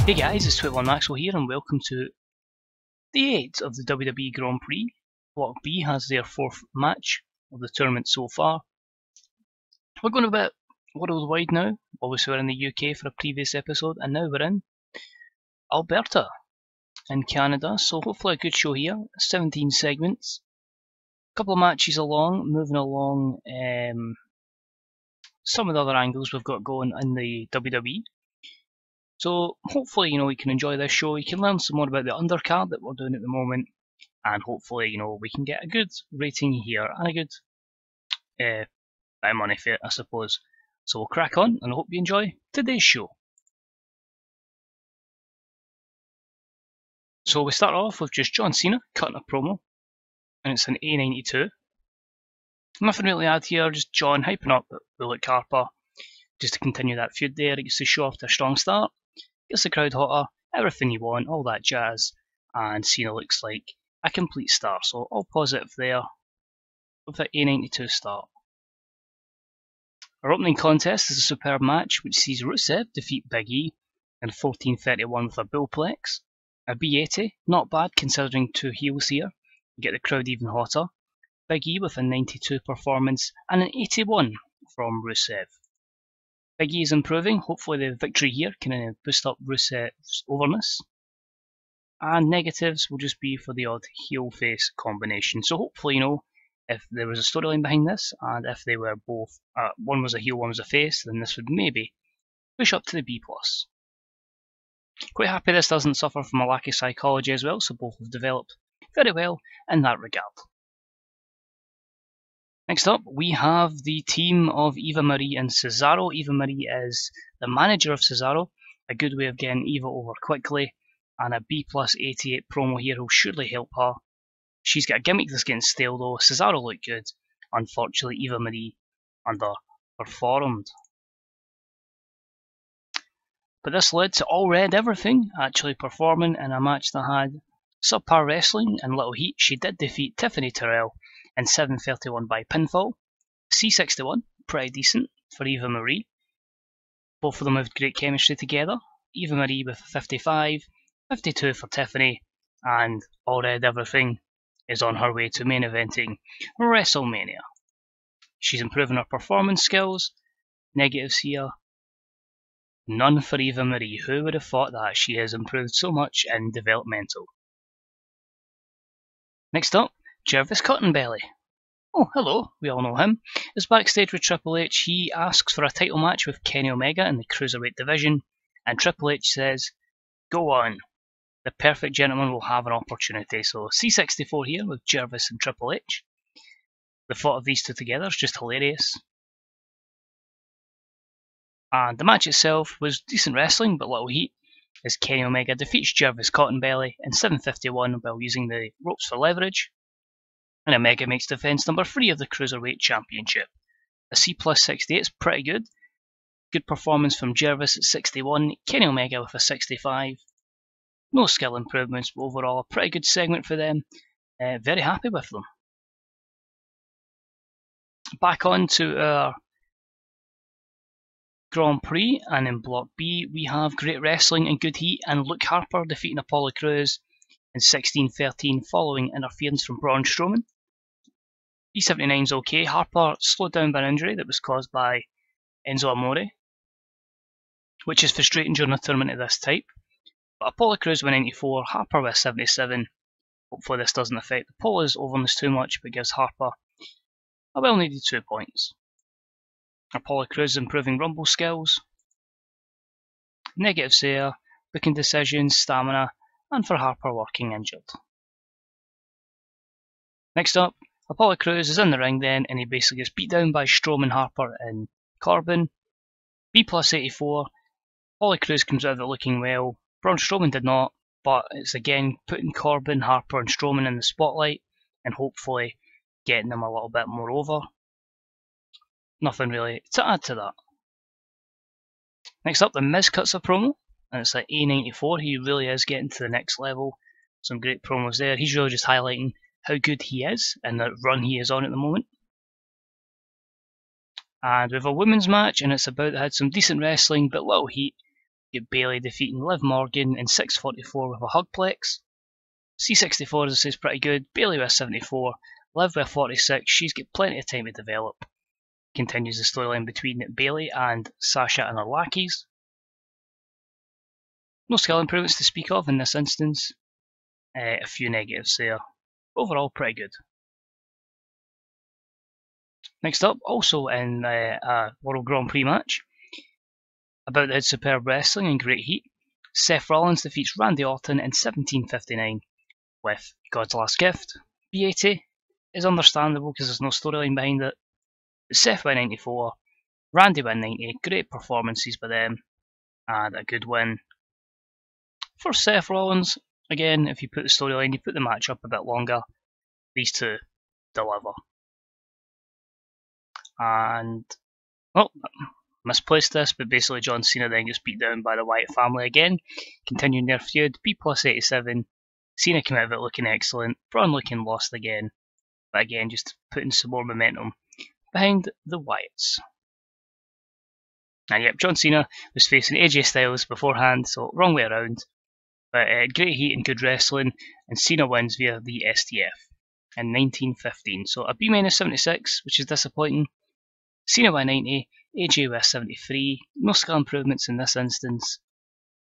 Hey guys, it's 21 Maxwell here and welcome to the 8th of the WWE Grand Prix. Block B has their 4th match of the tournament so far. We're going a bit worldwide now. Obviously we're in the UK for a previous episode and now we're in Alberta in Canada, so hopefully a good show here. 17 segments, a couple of matches along, moving along some of the other angles we've got going in the WWE. So hopefully, we can enjoy this show. You can learn some more about the undercard that we're doing at the moment, and hopefully, we can get a good rating here and a good bit of money for it, I suppose. So we'll crack on, and I hope you enjoy today's show. So we start off with just John Cena cutting a promo, and it's an A92. Nothing really to add here, just John hyping up Luke Harper, just to continue that feud there. It gets to show off to a strong start. Gets the crowd hotter, everything you want, all that jazz, and Cena looks like a complete star, so all positive there with the A92 start. Our opening contest is a superb match which sees Rusev defeat Big E in 14:31 with a bullplex. A B80, not bad considering two heels here, you get the crowd even hotter. Big E with a 92 performance and an 81 from Rusev. Big E is improving, hopefully the victory here can boost up Rusev's overness. And negatives will just be for the odd heel-face combination. So hopefully, if there was a storyline behind this, and if they were both, one was a heel, one was a face, then this would maybe push up to the B+. Quite happy this doesn't suffer from a lack of psychology as well, so both have developed very well in that regard. Next up, we have the team of Eva Marie and Cesaro. Eva Marie is the manager of Cesaro, a good way of getting Eva over quickly, and a B+88 promo here will surely help her. She's got a gimmick that's getting stale though. Cesaro looked good. Unfortunately, Eva Marie underperformed. But this led to All Red Everything actually performing in a match that had subpar wrestling and little heat. She did defeat Tiffany Terrell in 7:31 by pinfall. C61, pretty decent for Eva Marie. Both of them have great chemistry together. Eva Marie with 55, 52 for Tiffany, and All Red Everything is on her way to main eventing WrestleMania. She's improving her performance skills. Negatives here, none for Eva Marie. Who would have thought that? She has improved so much in developmental. Next up, Jervis Cottonbelly. Oh, hello, we all know him. Is backstage with Triple H. He asks for a title match with Kenny Omega in the Cruiserweight division, and Triple H says, go on. The perfect gentleman will have an opportunity. So C64 here with Jervis and Triple H. The thought of these two together is just hilarious. And the match itself was decent wrestling, but little heat, as Kenny Omega defeats Jervis Cottonbelly in 7:51 while using the ropes for leverage. And Omega makes defense number 3 of the Cruiserweight Championship. A C+68 is pretty good. Good performance from Jervis at 61, Kenny Omega with a 65. No skill improvements, but overall a pretty good segment for them. Very happy with them. Back on to our Grand Prix, and in Block B we have great wrestling and good heat, and Luke Harper defeating Apollo Crews in 16:13 following interference from Braun Strowman. B79's okay. Harper slowed down by an injury that was caused by Enzo Amore, which is frustrating during a tournament of this type. But Apollo Crews with 94, Harper with 77. Hopefully this doesn't affect Apollo's overness too much, but gives Harper a well needed 2 points. Apollo Crews improving Rumble skills. Negatives there, booking decisions, stamina, and for Harper working injured. Next up, Apollo Crews is in the ring then, and he basically gets beat down by Strowman, Harper, and Corbin. B+84, Apollo Crews comes out of it looking well. Braun Strowman did not, but it's again putting Corbin, Harper, and Strowman in the spotlight, and hopefully getting them a little bit more over. Nothing really to add to that. Next up, The Miz cuts a promo, and it's like A94. He really is getting to the next level. Some great promos there. He's really just highlighting how good he is and the run he is on at the moment. And we have a women's match, and it's about had some decent wrestling, but little heat. Get Bayley defeating Liv Morgan in 6:44 with a hugplex. C64, as I say, is pretty good. Bayley with 74, Liv with 46. She's got plenty of time to develop. Continues the storyline between Bayley and Sasha and her lackeys. No skill improvements to speak of in this instance. A few negatives there. Overall, pretty good. Next up, also in a World Grand Prix match, about the head superb wrestling and great heat, Seth Rollins defeats Randy Orton in 17:59 with God's Last Gift. B80 is understandable because there's no storyline behind it. But Seth win 94, Randy win 90, great performances by them, and a good win for Seth Rollins. Again, if you put the storyline, you put the match up a bit longer, these two deliver. And, well, misplaced this, but basically John Cena then gets beat down by the Wyatt family again, continuing their feud. B+87, Cena came out of it looking excellent, Braun looking lost again, but again just putting some more momentum behind the Wyatts. And yep, John Cena was facing AJ Styles beforehand, so wrong way around. But great heat and good wrestling, and Cena wins via the STF in 1915. So a B-76, which is disappointing. Cena by 90, AJ with 73. No skill improvements in this instance.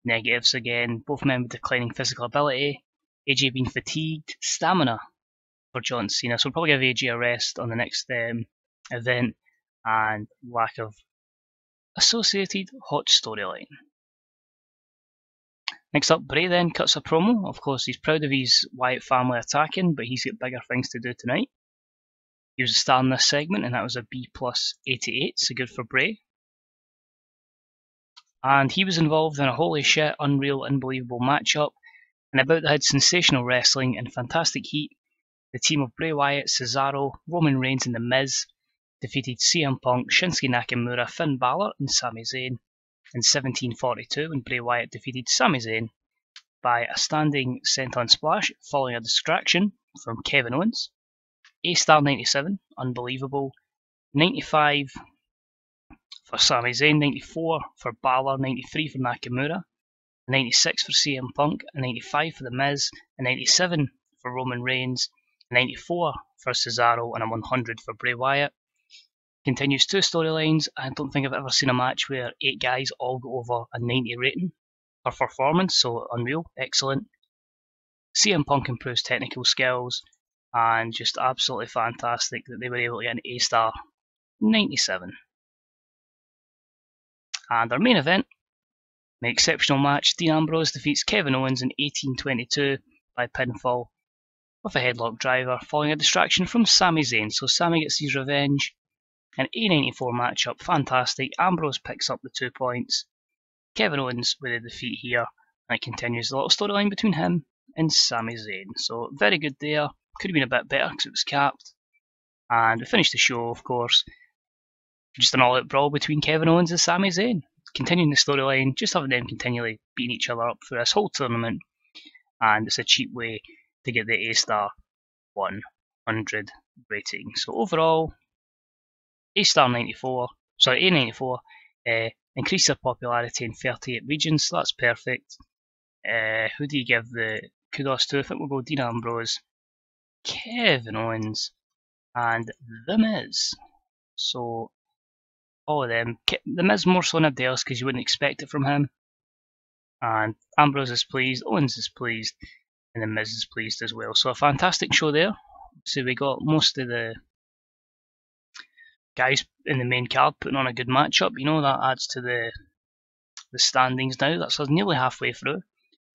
Negatives again, both men with declining physical ability. AJ being fatigued. Stamina for John Cena, so we'll probably give AJ a rest on the next event, and lack of associated hot storyline. Next up, Bray then cuts a promo. Of course, he's proud of his Wyatt family attacking, but he's got bigger things to do tonight. He was a star in this segment, and that was a B+88, so good for Bray. And he was involved in a holy shit, unreal, unbelievable matchup, and about the head sensational wrestling and fantastic heat. The team of Bray Wyatt, Cesaro, Roman Reigns and The Miz defeated CM Punk, Shinsuke Nakamura, Finn Balor and Sami Zayn in 17:42 when Bray Wyatt defeated Sami Zayn by a standing senton splash following a distraction from Kevin Owens. A-star 97, unbelievable. 95 for Sami Zayn, 94 for Balor, 93 for Nakamura, 96 for CM Punk, 95 for The Miz, 97 for Roman Reigns, 94 for Cesaro, and a 100 for Bray Wyatt. Continues two storylines. I don't think I've ever seen a match where 8 guys all go over a 90 rating per performance, so unreal, excellent. CM Punk improves technical skills, and just absolutely fantastic that they were able to get an A-star 97. And our main event, an exceptional match, Dean Ambrose defeats Kevin Owens in 18:22 by pinfall with a headlock driver following a distraction from Sami Zayn. So Sami gets his revenge. An A94 matchup, fantastic. Ambrose picks up the 2 points. Kevin Owens with a defeat here, and it continues the little storyline between him and Sami Zayn. So very good there. Could have been a bit better because it was capped. And we finished the show, of course, just an all-out brawl between Kevin Owens and Sami Zayn. Continuing the storyline, just having them continually beating each other up for this whole tournament. And it's a cheap way to get the A-star 100 rating. So overall, A-star 94, sorry, A94, increased their popularity in 38 regions, so that's perfect. Who do you give the kudos to? I think we'll go Dean Ambrose, Kevin Owens, and The Miz. So, all of them. The Miz more so than everybody else because you wouldn't expect it from him. And Ambrose is pleased, Owens is pleased, and The Miz is pleased as well. So a fantastic show there. So we got most of the guys in the main card putting on a good matchup. You know, that adds to the standings now. That's us nearly halfway through.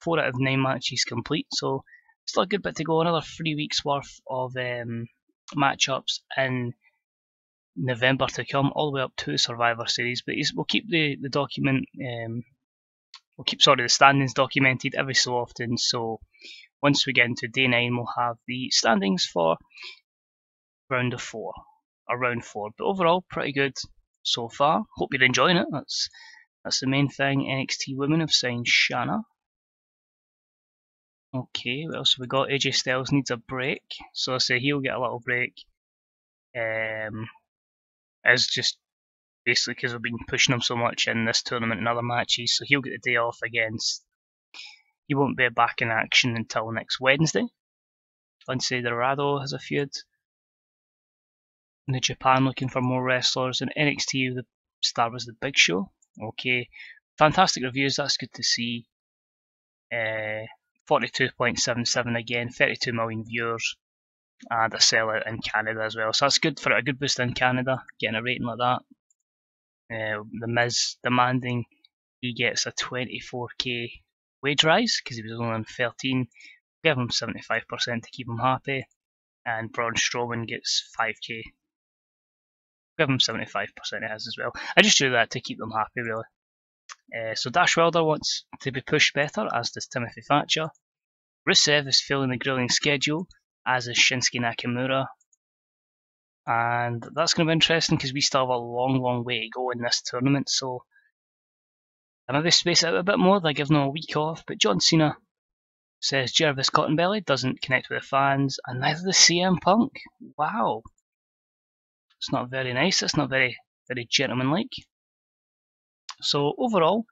4 out of 9 matches complete, so still a good bit to go. Another 3 weeks worth of matchups in November to come, all the way up to Survivor Series. But we'll keep the document, we'll keep the standings documented every so often. So once we get into day 9, we'll have the standings for round 4. But overall, pretty good so far. Hope you're enjoying it. That's the main thing. NXT Women have signed Shanna. Okay, what else have we got? AJ Styles needs a break, so I say he'll get a little break. As just basically because we've been pushing him so much in this tournament and other matches, so he'll get the day off against. He won't be back in action until next Wednesday. Lindsay Dorado has a feud. In Japan, looking for more wrestlers. In NXT, the star was the Big Show. Okay, fantastic reviews. That's good to see. 42.77 again, 32 million viewers, and a sellout in Canada as well. So that's good for a good boost in Canada, getting a rating like that. The Miz demanding he gets a 24k wage rise because he was only on 13. Give him 75% to keep him happy, and Braun Strowman gets 5k. Give him 75% it has as well. I just do that to keep them happy, really. So Dash Wilder wants to be pushed better, as does Timothy Thatcher. Rusev is filling the grilling schedule, as is Shinsuke Nakamura. And that's going to be interesting because we still have a long way to go in this tournament, so I maybe space it out a bit more, like give them a week off. But John Cena says Jervis Cottonbelly doesn't connect with the fans, and neither does CM Punk. Wow. It's not very nice, it's not very gentlemanlike. So overall,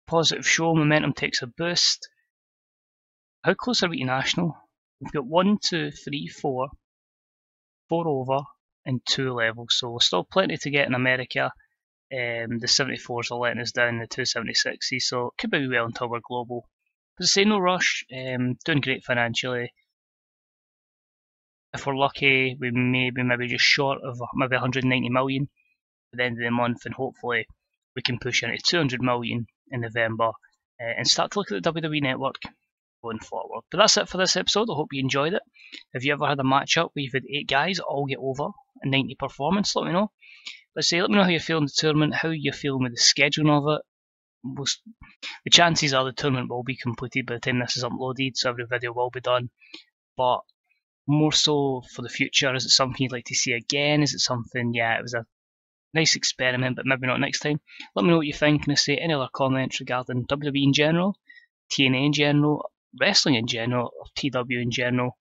positive show, momentum takes a boost. How close are we to national? We've got 1, 2, 3, 4 over and 2 levels, so still plenty to get in America. The 74s are letting us down, the 276s, so it could be well until we're global. But I say no rush, doing great financially. If we're lucky, we may be maybe just short of maybe 190 million at the end of the month, and hopefully we can push into 200 million in November and start to look at the WWE network going forward. But that's it for this episode. I hope you enjoyed it. Have you ever had a matchup where you've had 8 guys all get over a 90 performance? Let me know. Let me know how you feel in the tournament, how you're feeling with the scheduling of it. The chances are the tournament will be completed by the time this is uploaded, so every video will be done. But more so for the future, is it something you'd like to see again? Is it something, yeah, it was a nice experiment, but maybe not next time? Let me know what you think, and I say any other comments regarding WWE in general, TNA in general, wrestling in general, or TW in general.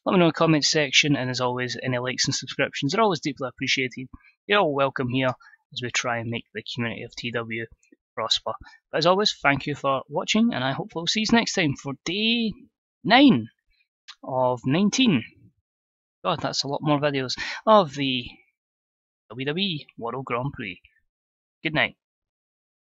Let me know in the comments section, and as always, any likes and subscriptions are always deeply appreciated. You're all welcome here as we try and make the community of TW prosper. But as always, thank you for watching, and I hope we'll see you next time for day 9 of 19. God, that's a lot more videos of the WWE World Grand Prix. Good night.